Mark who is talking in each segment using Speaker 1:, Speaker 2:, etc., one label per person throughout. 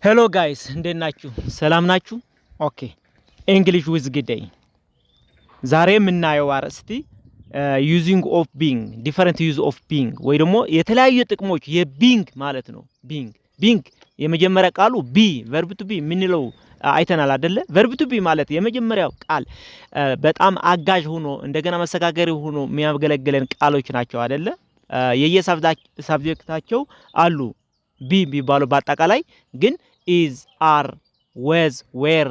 Speaker 1: Hello guys, እንዴት ናችሁ? ሰላም ናችሁ? ኦኬ English with Gday ዛሬ የምናየው አርዕስቲ using of being different use of being ወይ ደግሞ የተለያዩ ጥቅሞች የbeing ማለት ነው። being የመጀመሪያ ቃሉ be verb to be ምንለው አይተናል አይደለ? verb to be ማለት የመጀመሪያው ቃል በጣም አጋዥ ሆኖ እንደገና መሰጋገሪ ሆኖ የሚያገለግለን ቃሎች ናቸው አይደለ? የየሳብጀክታቸው አሉ be ቢባሉ በአጠቃላይ ግን is are was were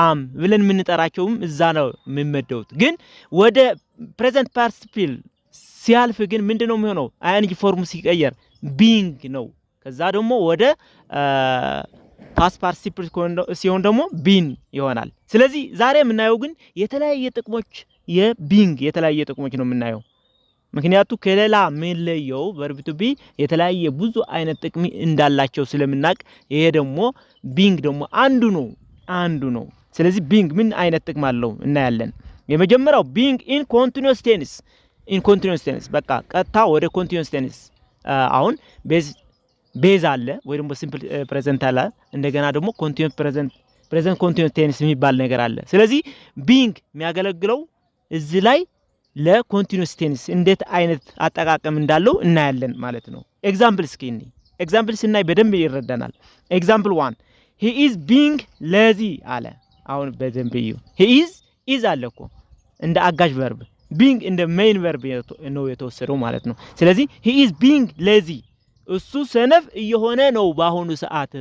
Speaker 1: am ብለን የምንጠራቸውም እዛ ነው የሚመደውት ግን ወደ present participle ሲያልፍ ግን ምንድነው የሚሆነው ing ፎርም ሲቀየር being ነው ከዛ ደግሞ ወደ past participle ሲሆን ደግሞ been ይሆናል ስለዚህ ዛሬ የምናየው ግን የተለያየ ጥቅሞች የbeing የተለያየ ጥቅሞች ነው የምናየው ምክንያቱም ከሌላ መለየው verb to be የተለያየ ብዙ አይነት ጥቅም እንዳላቸው ስለምናቅ ይሄ ደግሞ being ደግሞ አንዱ ነው ስለዚህ being ምን አይነት ጥቅም አለው እናያለን የመጀመሪያው being in continuous tense በቃ ቀጥታ ወደ continuous tense አሁን base አለ ወይ ደግሞ simple present አለ እንደገና ደግሞ continuous present continuous tense የሚባል ነገር አለ ስለዚህ being የሚያገለግለው እዚህ ላይ ለኮንቲኒዩስ ቴንስ እንዴት አይነት አጠቃቀም እንዳለው እናያለን ማለት ነው ኤግዛምፕል ስናይ በደንብ ይረዳናል ኤግዛምፕል 1 he is being lazy አለ አሁን በደንብ እዩ he is አለኮ እንደ አጋዥ verb being እንደ main verb ነው የተወሰደው ማለት ነው ስለዚህ he is being lazy እሱ ሰነፍ እየሆነ ነው ባሁኑ ሰዓት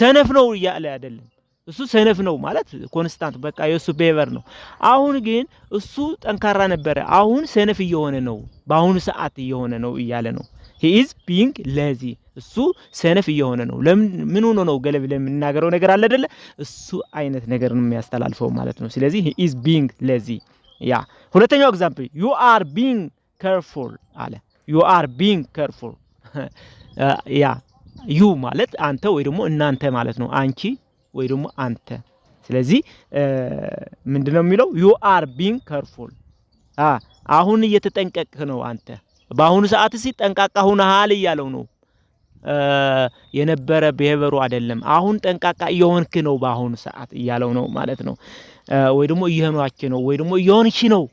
Speaker 1: ሰነፍ ነው ያለ አይደለም እሱ ሰነፍ ነው ማለት ኮንስታንት በቃ የሱ behavior ነው አሁን ግን እሱ ጠንካራ ነበር አሁን ሰነፍ እየሆነ ነው ባሁኑ ሰዓት እየሆነ ነው ይያለ ነው he is being lazy እሱ ሰነፍ እየሆነ ነው ለምን ምን ሆኖ ነው ገለብ ለምንናገረው ነገር አለ አይደለ እሱ አይነት ነገር ነው የሚያስተላልፈው ማለት ነው ስለዚህ he is being lazy ያ ሁለተኛው ኤግዛምፕል you are being careful አለ you are being careful ያ you ማለት አንተ ወይ ደግሞ እናንተ ማለት ነው አንቺ ወይ ደግሞ አንተ ስለዚህ ምንድነው የሚለው you are being careful አሁን እየተጠንቀቅህ ነው አንተ በአሁኑ ሰዓት ሲጠንቃቃ ሆነሃል ይያለው ነው የነበረ behavior አይደለም አሁን ጠንቃቃ እየሆንክ ነው በአሁኑ ሰዓት ይያለው ነው ማለት ነው ወይ ደግሞ እየሆንክ ነው ወይ ደግሞ እየሆንሽ ነው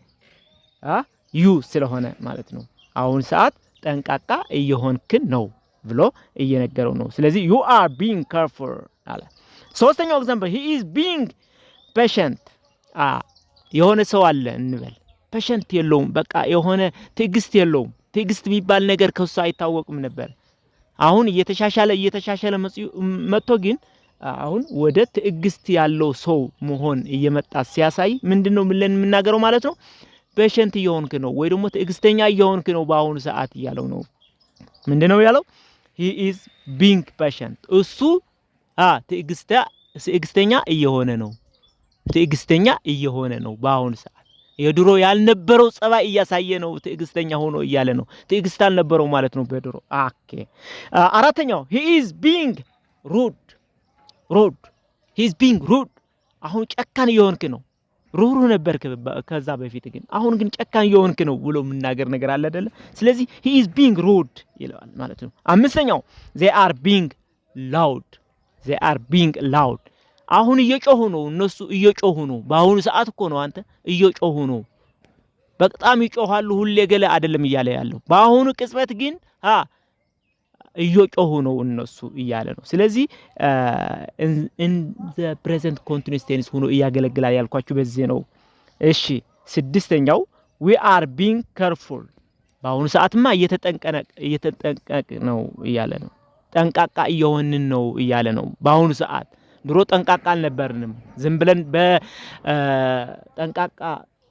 Speaker 1: you ስለሆነ ማለት ነው አሁን ሰዓት ጠንቃቃ እየሆንክ ነው ብሎ እየነገረው ነው ስለዚህ you are being careful አለ ሶስተኛው ኤግዛምፕል he is being patient የሆነ ሰው አለ እንበል patient የለውም በቃ የሆነ ትዕግስት የለውም ትዕግስት የሚባል ነገር ከሱ አይታወቅም ነበር አሁን እየተሻሻለ መጥቶ ግን አሁን ወደ ትዕግስት ያለው ሰው መሆን እየመጣ ሲያሳይ ምንድነው የምናገረው ማለት ነው patient እየሆንክ ነው ወይ ደግሞ ትዕግስተኛ እየሆንክ ነው በአሁኑ ሰዓት ይያለው ነው ምንድነው ያለው he is being patient እሱ ትዕግስተኛ እየሆነ ነው በአሁኑ ሰዓት የድሮ ያልነበረው ጸባይ እያሳየ ነው ትዕግስተኛ ሆኖ ይያለ ነው ትዕግስት አልነበረው ማለት ነው በድሮ ኦኬ አራተኛው he is being rude አሁን ጨካን እየሆንክ ነው ሩሩ ነበር ከዛ በፊት ግን አሁን ግን ጨካን እየሆንክ ነው ብሎ ምናገር ነገር አለ አይደለ ስለዚህ he is being rude ይላል ማለት ነው አምስተኛው they are being loud አሁን እየጮሁ ነው እነሱ እየጮሁ ነው በአሁኑ ሰዓት እኮ ነው አንተ እየጮሁ ነው በጣም ይጮሃሉ ሁሌ ገለ አይደለም ይያለ ያለው በአሁኑ ቅጽበት ግን እየጮሁ ነው እነሱ ይያለ ነው ስለዚህ in the present continuous tense ሆኖ ያገለግላል ያልኳችሁ በዚህ ነው እሺ ስድስተኛው we are being careful በአሁኑ ሰዓትማ እየተጠንቀቅ ነው ይያለ ነው ጠንቃቃ እየሆንን ነው ይያለ ነው በአሁኑ ሰዓት ድሮ ጠንቃቃ አልነበርንም ዝም ብለን በጠንቃቃ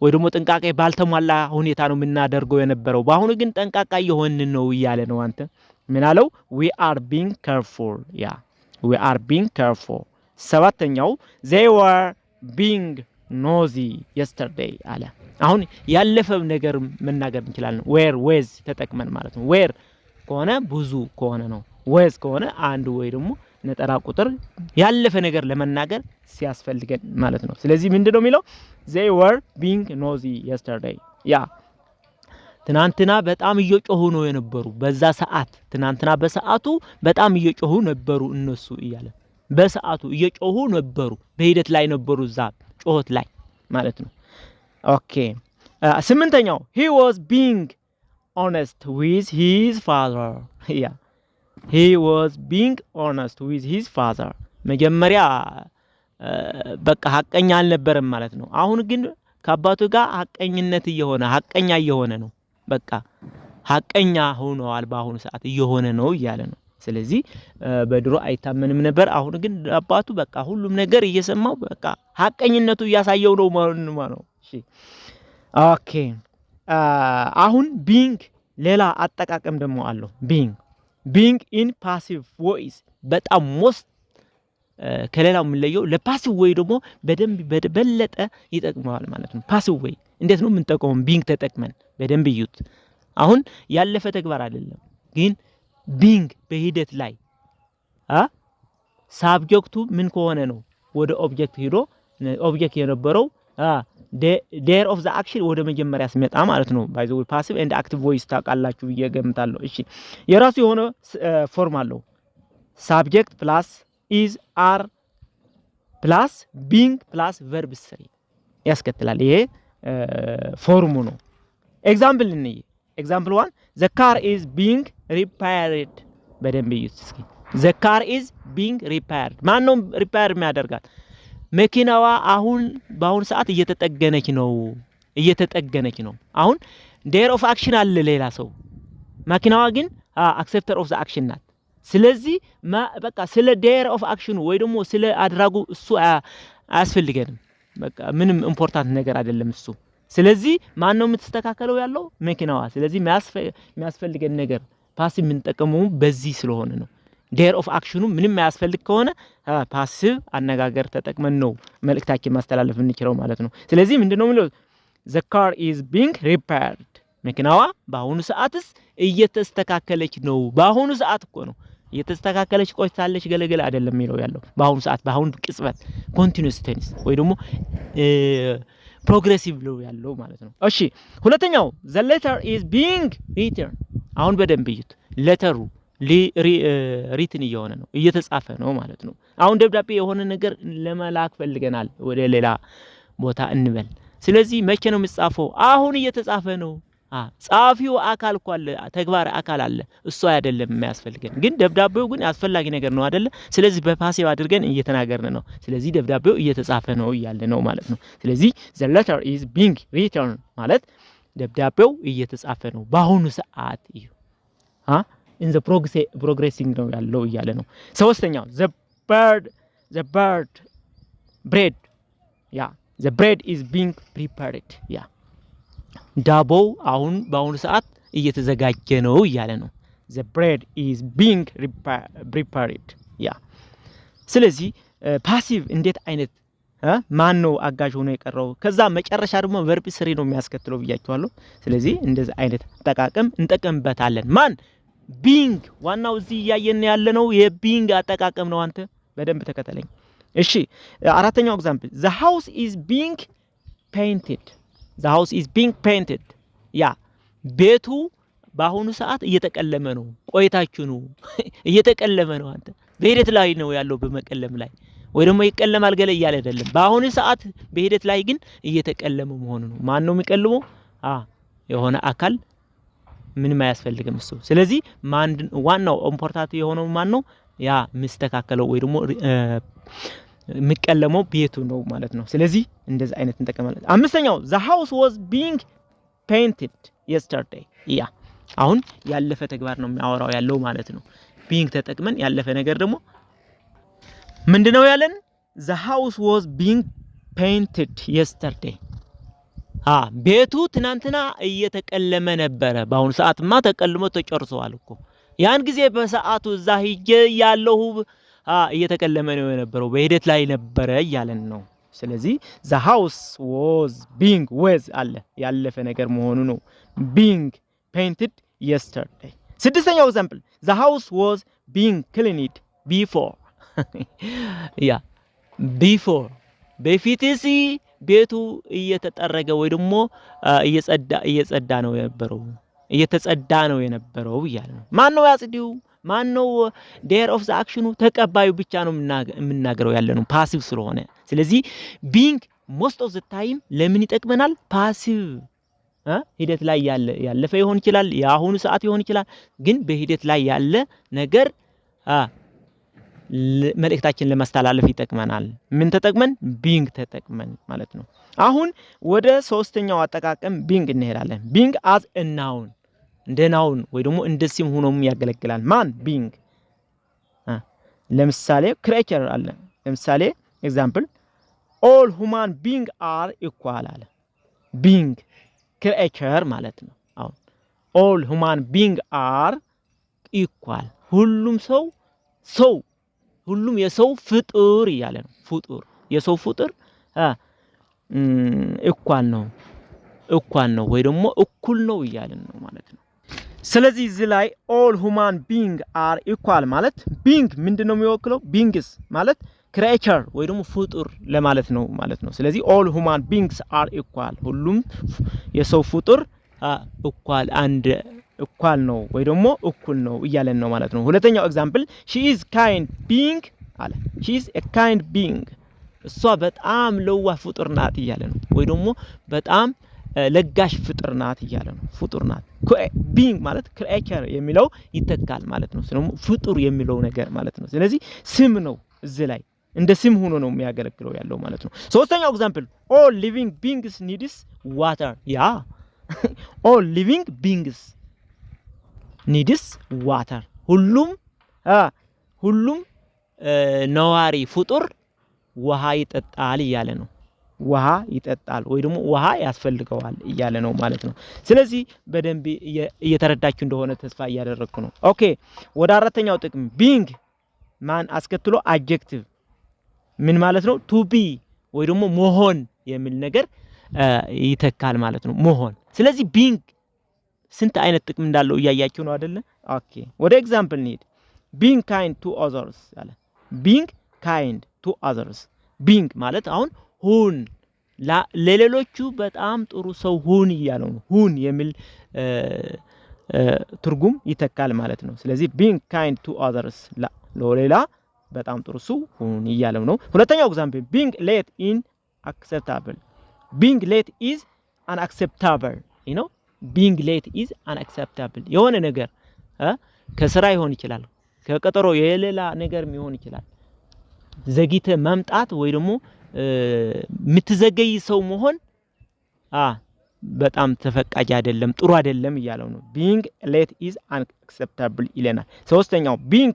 Speaker 1: ወይ ደግሞ ጥንቃቄ ባልተሟላ ሁኔታ ነው የምናደርገው የነበረው በአሁኑ ግን ጠንቃቃ እየሆንን ነው ይያለ ነው አንተ ምን አለው we are being careful ሰባተኛው they were being nosy yesterday አለ አሁን ያለፈው ነገር መናገር እንችላለን where was ተጠቅመን ማለት ነው where ከሆነ ብዙ ከሆነ ነው was ከሆነ አንድ ወይ ደግሞ ነጠላ ቁጥር ያለፈ ነገር ለመናገር ሲያስፈልገን ማለት ነው ስለዚህ ምንድነው የሚለው they were being nosy yesterday ትናንትና በጣም እየጮሁ ነው የነበሩ በዛ ሰዓት ትናንትና በሰዓቱ በጣም እየጮሁ ነበሩ እነሱ እያለ በሰዓቱ እየጮሁ ነበሩ በሂደት ላይ ነበሩ እዛ ጮህት ላይ ማለት ነው። ኦኬ ስምንተኛው he was being honest with his father yeah he was being honest with his father መጀመሪያ በቃ ሐቀኛ አልነበረም ማለት ነው። አሁን ግን ከአባቱ ጋር ሐቀኝነት ሐቀኛ እየሆነ ነው። በቃ ሐቀኛ ሆኗል በአሁኑ ሰዓት እየሆነ ነው እያለ ነው። ስለዚህ በድሮ አይታመንም ነበር። አሁን ግን አባቱ በቃ ሁሉም ነገር እየሰማው በቃ ሐቀኝነቱ እያሳየው ነው ማለት ነው። እሺ ኦኬ አሁን being ሌላ አጠቃቀም ደግሞ አለው። being in passive voice በጣም most ከሌላው የምንለየው ለፓሲቭ ወይ ደግሞ በደንብ በበለጠ ይጠቅመዋል ማለት ነው። ፓሲቭ ወይ እንዴት ነው የምንጠቀመው? being ተጠቅመን በደንብ ይዩት። አሁን ያለፈ ተግባር አይደለም ግን being በሂደት ላይ ሳብጀክቱ ምን ከሆነ ነው ወደ ኦብጀክት ሄዶ ኦብጀክት የነበረው there of the action ወደ መጀመሪያ ሲመጣ ማለት ነው። by the way passive and active voice ታውቃላችሁ ብዬ ገምታለሁ። እሺ የራሱ የሆነ ፎርም አለው። subject plus is are plus being plus verb 3 ያስከትላል። ይሄ ፎርሙ ነው። ኤግዛምፕል እንይ። ኤግዛምፕል 1 the car is being repaired በደንብ ይዩት እስኪ። the car is being repaired ማን ነው ሪፔር የሚያደርጋት? መኪናዋ አሁን በአሁን ሰዓት እየተጠገነች ነው። አሁን there of action አለ ሌላ ሰው። መኪናዋ ግን acceptor of the action ናት። ስለዚህ በቃ ስለ there of action ወይ ደግሞ ስለ አድራጉ እሱ አያስፈልገንም። በቃ ምንም ኢምፖርታንት ነገር አይደለም እሱ። ስለዚህ ማን ነው የምትስተካከለው ያለው? መኪናዋ። ስለዚህ የሚያስፈልገን ነገር ፓሲቭ የምንጠቀመው በዚህ ስለሆነ ነው። there of action ምንም ያስፈልግ ከሆነ ፓሲቭ አነጋገር ተጠቅመን ነው መልእክታችን ማስተላለፍ እንችላለን ማለት ነው። ስለዚህ ምንድነው የሚለው? the car is being repaired መኪናዋ በአሁኑ ሰዓትስ እየተስተካከለች ነው። በአሁኑ ሰዓት እኮ ነው እየተስተካከለች ቆይታለች ገለገለ አይደለም የሚለው ያለው በአሁኑ ሰዓት በአሁኑ ቅጽበት continuous tense ወይ ደግሞ ፕሮግሬሲቭ ነው ያለው ማለት ነው። እሺ ሁለተኛው the letter is being written አሁን በደንብ ይዩት። ሌተሩ ሪትን እየሆነ ነው እየተጻፈ ነው ማለት ነው። አሁን ደብዳቤ የሆነ ነገር ለመላክ ፈልገናል ወደ ሌላ ቦታ እንበል። ስለዚህ መቼ ነው የሚጻፈው? አሁን እየተጻፈ ነው። ጻፊው አካል እኮ አለ፣ ተግባር አካል አለ። እሱ አይደለም የሚያስፈልገን ግን ደብዳቤው ግን አስፈላጊ ነገር ነው አይደለ? ስለዚህ በፓሲቭ አድርገን እየተናገርን ነው። ስለዚህ ደብዳቤው እየተጻፈ ነው እያለ ነው ማለት ነው። ስለዚህ the letter is being written ማለት ደብዳቤው እየተጻፈ ነው በአሁኑ ሰዓት እዩ in the progressing ነው ያለው እያለ ነው። ሶስተኛው the bread the bread is being prepared ዳቦው አሁን በአሁኑ ሰዓት እየተዘጋጀ ነው እያለ ነው። the bread is being prepared ስለዚህ ፓሲቭ እንዴት አይነት ማን ነው አጋዥ ሆኖ የቀረው? ከዛ መጨረሻ ደግሞ verb 3 ነው የሚያስከትለው ብያችኋለሁ። ስለዚህ እንደዚህ አይነት አጠቃቀም እንጠቀምበታለን። ማን being ዋናው እዚህ ያየን ያለነው የbeing አጠቃቀም ነው። አንተ በደንብ ተከተለኝ እሺ። አራተኛው ኤግዛምፕል the house is being painted ቤቱ በአሁኑ ሰዓት እየተቀለመ ነው። ቆይታችሁ ነው እየተቀለመ ነው። አንተ በሂደት ላይ ነው ያለው በመቀለም ላይ ወይ ደግሞ ይቀለማል ገለ እያለ አይደለም። በአሁኑ ሰዓት በሂደት ላይ ግን እየተቀለመ መሆኑ ነው። ማን ነው የሚቀልመው? የሆነ አካል ምንም አያስፈልግም እሱ። ስለዚህ ዋናው ኢምፖርታንት የሆነው ማን ነው? ያ ምስተካከለው ወይ ደግሞ የሚቀለመው ቤቱ ነው ማለት ነው። ስለዚህ እንደዚህ አይነት እንጠቀማለን። አምስተኛው the house was being painted yesterday አሁን ያለፈ ተግባር ነው የሚያወራው ያለው ማለት ነው። being ተጠቅመን ያለፈ ነገር ደግሞ ምንድነው ያለን? the house was being painted yesterday ቤቱ ትናንትና እየተቀለመ ነበረ። በአሁኑ ሰዓትማ ተቀልሞ ተጨርሷል እኮ። ያን ጊዜ በሰዓቱ እዛ ሂጄ ያለው እየተቀለመ ነው የነበረው በሂደት ላይ ነበረ እያለን ነው። ስለዚህ the house was being አለ ያለፈ ነገር መሆኑ ነው። being painted yesterday። ስድስተኛው ኤግዛምፕል the house was being cleaned before before በፊትስ ቤቱ እየተጠረገ ወይ ደግሞ እየጸዳ ነው የነበረው እየተጸዳ ነው የነበረው ይያለ ነው ማን ነው ያጽዲው ማን ነው ዴር ኦፍ ዘ አክሽኑ ተቀባዩ ብቻ ነው የምናገረው ያለ ነው ፓሲቭ ስለሆነ ስለዚህ ቢንግ most of the time ለምን ይጠቅመናል ፓሲቭ ሂደት ላይ ያለፈ ይሆን ይችላል ያሁኑ ሰዓት ይሆን ይችላል ግን በሂደት ላይ ያለ ነገር መልእክታችን ለማስተላለፍ ይጠቅመናል ምን ተጠቅመን ቢንግ ተጠቅመን ማለት ነው አሁን ወደ ሶስተኛው አጠቃቀም ቢንግ እንሄዳለን ቢንግ as a noun እንደ ናውን ወይ ደግሞ እንደ ስም ሆኖም ያገለግላል ማን ቢንግ ለምሳሌ creature አለ ለምሳሌ ኤግዛምፕል all human being are equal አለ being creature ማለት ነው አሁን all human being are equal ሁሉም ሰው ሁሉም የሰው ፍጡር ይያለ ነው ፍጡር የሰው ፍጡር equal ነው ወይ ደግሞ እኩል ነው ይያለን ነው ማለት ነው ስለዚህ እዚህ ላይ all human being are equal ማለት being ምንድነው የሚወክለው beings ማለት creature ወይ ደግሞ ፍጡር ለማለት ነው ማለት ነው ስለዚህ all human beings are equal ሁሉም የሰው ፍጡር equal ነው ወይ ደግሞ እኩል ነው ይያለን ነው ማለት ነው ሁለተኛው ኤግዛምፕል she is kind being አለ she is a kind being እሷ በጣም ለዋህ ፍጡር ናት ይያለ ነው ወይ ደግሞ በጣም ለጋሽ ፍጡር ናት ይያለ ነው ፍጡር ናት being ማለት creature የሚለው ይተካል ማለት ነው ስለዚህ ፍጡር የሚለው ነገር ማለት ነው ስለዚህ ስም ነው እዚህ ላይ እንደ ስም ሆኖ ነው የሚያገለግለው ያለው ማለት ነው ሶስተኛው ኤግዛምፕል all living beings needs water all living beings needs water ሁሉም ነዋሪ ፍጡር ውሃ ይጠጣል ይያለ ነው ውሃ ይጠጣል ወይ ደግሞ ውሃ ያስፈልገዋል ይያለ ነው ማለት ነው ስለዚህ በደንብ እየተረዳችሁ እንደሆነ ተስፋ ያደረኩ ነው ኦኬ ወደ አራተኛው ጥቅም being ማን አስከትሎ adjective ምን ማለት ነው to be ወይ ደግሞ መሆን የሚል ነገር ይተካል ማለት ነው መሆን ስለዚህ being ስንት አይነት ጥቅም እንዳለው ያያችሁ ነው አይደለ ኦኬ ወደ ኤግዛምፕል እንሂድ being kind to others አለ being kind to others being ማለት አሁን ሁን ለሌሎቹ በጣም ጥሩ ሰው ሁን ይያለው ነው ሁን የሚል ትርጉም ይተካል ማለት ነው ስለዚህ being kind to others ለሌላ በጣም ጥሩ ሰው ሁን ይያለው ነው ሁለተኛው ኤግዛምፕል being late in acceptable being late is unacceptable you know being late is unacceptable የሆነ ነገር ከስራ ይሆን ይችላል ከቀጠሮ የሌላ ነገር ሊሆን ይችላል ዘግይተ መምጣት ወይ ደግሞ ምትዘገይ ሰው መሆን በጣም ተፈቃጅ አይደለም ጥሩ አይደለም ይያለው ነው being late is unacceptable ይለናል ሶስተኛው being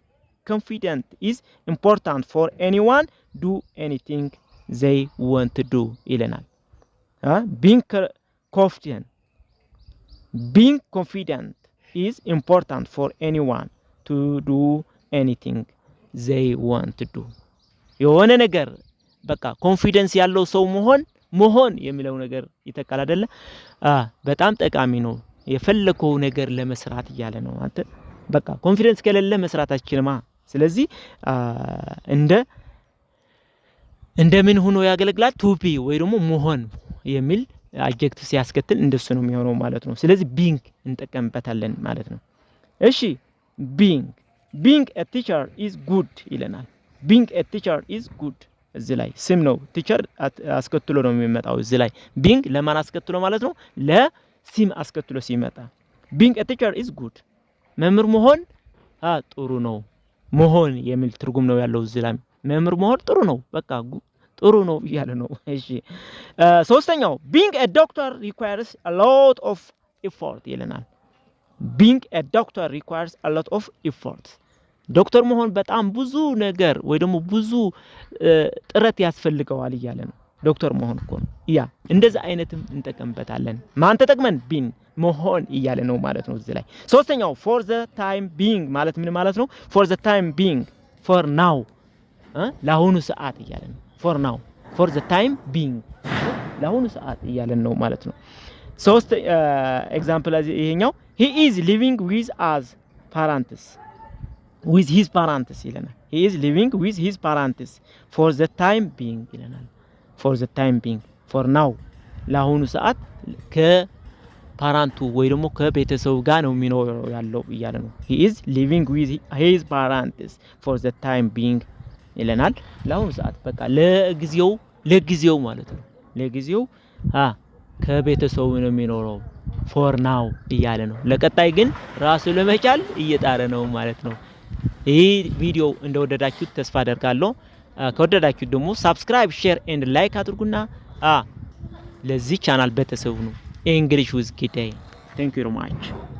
Speaker 1: confident is important for anyone do anything they want to do ይለናል being confident is important for anyone to do anything they want to do የሆነ ነገር በቃ ኮንፊደንስ ያለው ሰው መሆን የሚለው ነገር ይተካል አይደለ በጣም ጠቃሚ ነው የፈለከው ነገር ለመስራት ይያለ ነው አንተ በቃ ኮንፊደንስ ከሌለ መስራት አትችልማ ስለዚህ እንደ ምን ሆኖ ያገለግላል to be ወይ ደግሞ መሆን የሚል አድጀክቲቭ ሲያስከትል እንደሱ ነው የሚሆነው ማለት ነው ስለዚህ being እንጠቀምበታለን ማለት ነው እሺ being a teacher is good ይለናል being a teacher is good እዚህ ላይ ስም ነው ቲቸር አስከትሎ ነው የሚመጣው እዚህ ላይ being ለማን አስከትሎ ማለት ነው ለስም አስከትሎ ሲመጣ being a teacher is good መምህር መሆን ጥሩ ነው መሆን የሚል ትርጉም ነው ያለው እዚህ ላይ መምህር መሆን ጥሩ ነው በቃ ጥሩ ነው ይያለ ነው እሺ ሶስተኛው being a doctor requires a lot of effort ይለናል being a doctor requires a lot of effort ዶክተር መሆን በጣም ብዙ ነገር ወይ ደግሞ ብዙ ጥረት ያስፈልገዋል ይያለ ነው ዶክተር መሆን እኮ ነው እንደዛ አይነትም እንጠቀምበታለን ማን ተጠቅመን being መሆን ይያለ ነው ማለት ነው እዚህ ላይ ሶስተኛው for the time being ማለት ምን ማለት ነው for the time being for now ለአሁኑ ሰዓት ይያለ ነው for the time being ለአሁኑ ሰዓት ይያለ ነው ማለት ነው ሶስት ኤግዛምፕል ይሄኛው he is living with his parents ይለናል he is living with his parents for the time being ይለናል for the time being for now ለአሁኑ ሰዓት ፓራንቱ ወይ ደግሞ ከቤተሰቡ ጋር ነው የሚኖረው ያለው እያለ ነው። he is living with his parents for the time being ይለናል። ለአሁኑ ሰዓት በቃ ለጊዜው ማለት ነው። ለጊዜው ከቤተሰቡ ነው የሚኖረው for now እያለ ነው። ለቀጣይ ግን ራሱ ለመቻል እየጣረ ነው ማለት ነው። ይህ ቪዲዮ እንደወደዳችሁት ተስፋ አደርጋለሁ። ከወደዳችሁት ደግሞ ሰብስክራይብ፣ ሼር ኤንድ ላይክ አድርጉና ለዚህ ቻናል ቤተሰብ ነው። English with Kiday. Thank you very much.